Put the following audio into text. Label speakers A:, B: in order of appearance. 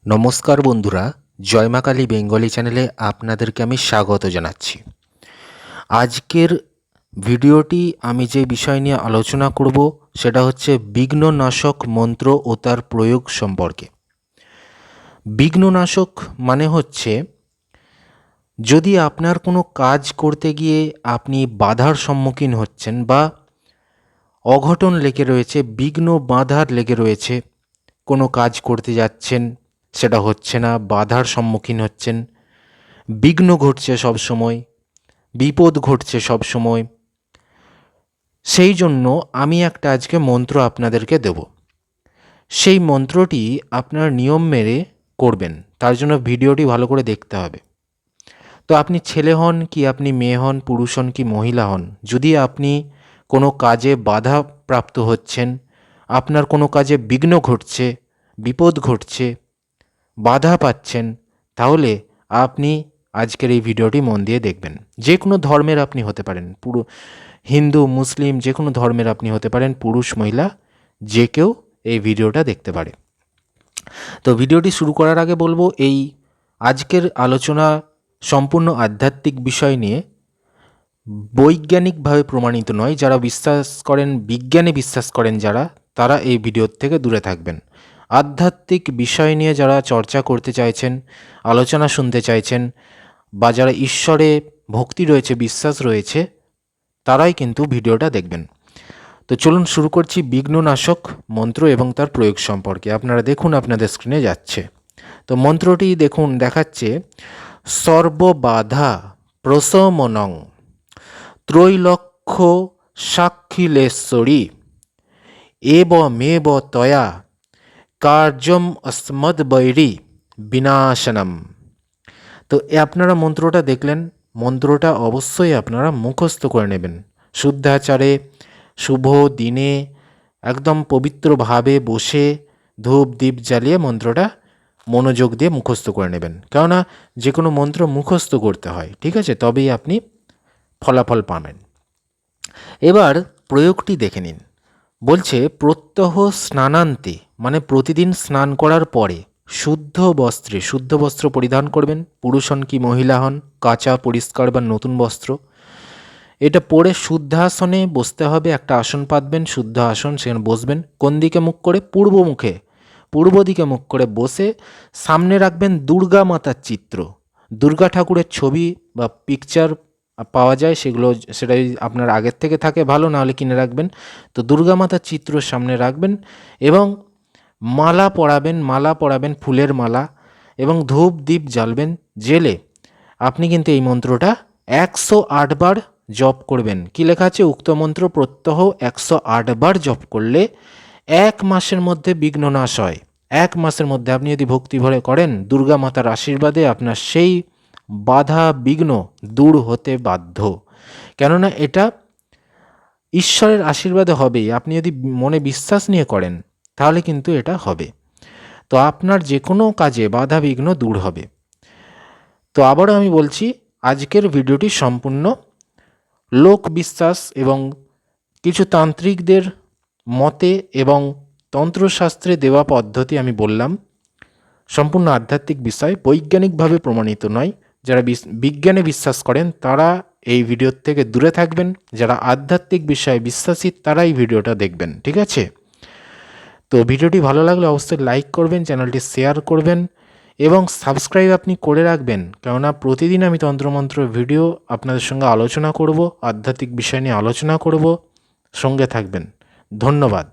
A: নমস্কার বন্ধুরা, জয় মা কালী বেঙ্গলি চ্যানেলে আপনাদেরকে আমি স্বাগত জানাচ্ছি। আজকের ভিডিওটি আমি যে বিষয় নিয়ে আলোচনা করব সেটা হচ্ছে বিঘ্ননাশক মন্ত্র ও তার প্রয়োগ সম্পর্কে। বিঘ্ননাশক মানে হচ্ছে যদি আপনার কোনো কাজ করতে গিয়ে আপনি বাধার সম্মুখীন হচ্ছেন বা অঘটন লেগে রয়েছে, বিঘ্ন বাধার লেগে রয়েছে, কোনো কাজ করতে যাচ্ছেন সেটা হচ্ছে না, বাধার সম্মুখীন হচ্ছেন, বিঘ্ন ঘটছে সব সময়, বিপদ ঘটছে সব সময়, সেই জন্য আমি একটা আজকে মন্ত্র আপনাদেরকে দেব। সেই মন্ত্রটি আপনার নিয়ম মেরে করবেন, তার জন্য ভিডিওটি ভালো করে দেখতে হবে। তো আপনি ছেলে হন কি আপনি মেয়ে হন, পুরুষ হন কি মহিলা হন, যদি আপনি কোনো কাজে বাধা প্রাপ্ত হচ্ছেন, আপনার কোনো কাজে বিঘ্ন ঘটছে, বিপদ ঘটছে, বাধা পাচ্ছেন, তাহলে আপনি আজকের এই ভিডিওটি মন দিয়ে দেখবেন। যে কোনো ধর্মের আপনি হতে পারেন, পুরো হিন্দু মুসলিম যে কোনো ধর্মের আপনি হতে পারেন, পুরুষ মহিলা যে কেউ এই ভিডিওটা দেখতে পারে। তো ভিডিওটি শুরু করার আগে বলবো, এই আজকের আলোচনা সম্পূর্ণ আধ্যাত্মিক বিষয় নিয়ে, বৈজ্ঞানিকভাবে প্রমাণিত নয়। যারা বিশ্বাস করেন, বিজ্ঞানে বিশ্বাস করেন যারা, তারা এই ভিডিওর থেকে দূরে থাকবেন। আধ্যাত্মিক বিষয় নিয়ে যারা চর্চা করতে চাইছেন, আলোচনা শুনতে চাইছেন, বা যারা ঈশ্বরে ভক্তি রয়েছে, বিশ্বাস রয়েছে, তারাই কিন্তু ভিডিওটা দেখবেন। তো চলুন শুরু করছি বিঘ্ননাশক মন্ত্র এবং তার প্রয়োগ সম্পর্কে। আপনারা দেখুন, আপনাদের স্ক্রিনে যাচ্ছে। তো মন্ত্রটি দেখুন, দেখাচ্ছে সর্ববাধা প্রশমনং ত্রৈলক্ষ্য সাক্ষিলেশ্বরী এবমেব তয়া কার্যম অস্মদ্বৈরী বিনাশনম। তো আপনারা মন্ত্রটা দেখলেন, মন্ত্রটা অবশ্যই আপনারা মুখস্থ করে নেবেন। শুদ্ধাচারে শুভ দিনে একদম পবিত্রভাবে বসে ধূপ দীপ জ্বালিয়ে মন্ত্রটা মনোযোগ দিয়ে মুখস্থ করে নেবেন। কেননা যে কোনো মন্ত্র মুখস্থ করতে হয়, ঠিক আছে? তবেই আপনি ফলাফল পাবেন। এবার প্রয়োগটি দেখে নিন। বলছে প্রত্যহ স্নানান্তে, মানে প্রতিদিন স্নান করার পরে শুদ্ধ বস্ত্র পরিধান করবেন। পুরুষ হন কি মহিলা হন, কাঁচা পরিষ্কার বা নতুন বস্ত্র এটা পরে শুদ্ধাসনে বসতে হবে। একটা আসন পাতবেন, শুদ্ধ আসন, সেখানে বসবেন। কোন দিকে মুখ করে? পূর্ব দিকে মুখ করে বসে সামনে রাখবেন দুর্গা মাতার চিত্র। দুর্গা ঠাকুরের ছবি বা পিকচার পাওয়া যায়, সেটা যদি আপনার আগের থেকে থাকে ভালো, নাহলে কিনে রাখবেন। তো দুর্গা মাতার চিত্র সামনে রাখবেন এবং মালা পরাবেন, ফুলের মালা, এবং ধূপ দ্বীপ জ্বালবেন। জেলে আপনি কিন্তু এই মন্ত্রটা 108 বার জপ করবেন। কি লেখা আছে? উক্ত মন্ত্র প্রত্যহ 108 বার জপ করলে 1 মাসের মধ্যে বিঘ্ন নাশ হয়। 1 মাসের মধ্যে আপনি যদি ভক্তি ভরে করেন, দুর্গা মাতার আশীর্বাদে আপনার সেই বাধা বিঘ্ন দূর হতে বাধ্য। কেননা এটা ঈশ্বরের আশীর্বাদে হবেই। আপনি যদি মনে বিশ্বাস নিয়ে করেন তাহলে কিন্তু এটা হবে। তো আপনার যে কোনো কাজে বাধা বিঘ্ন দূর হবে। তো আবারও আমি বলছি, আজকের ভিডিওটি সম্পূর্ণ লোক বিশ্বাস এবং কিছু তান্ত্রিকদের মতে এবং তন্ত্রশাস্ত্রে দেওয়া পদ্ধতি আমি বললাম। সম্পূর্ণ আধ্যাত্মিক বিষয়, বৈজ্ঞানিকভাবে প্রমাণিত নয়। যারা বিজ্ঞানে বিশ্বাস করেন তারা এই ভিডিওর থেকে দূরে থাকবেন। যারা আধ্যাত্মিক বিষয়ে বিশ্বাসী তারা এই ভিডিওটা দেখবেন, ঠিক আছে? তো ভিডিওটি ভালো লাগলে অবশ্যই লাইক করবেন, চ্যানেলটি শেয়ার করবেন এবং সাবস্ক্রাইব আপনি করে রাখবেন। কেননা প্রতিদিন আমি তন্ত্রমন্ত্র ভিডিও আপনাদের সঙ্গে আলোচনা করব, আধ্যাত্মিক বিষয় নিয়ে আলোচনা করব। সঙ্গে থাকবেন। ধন্যবাদ।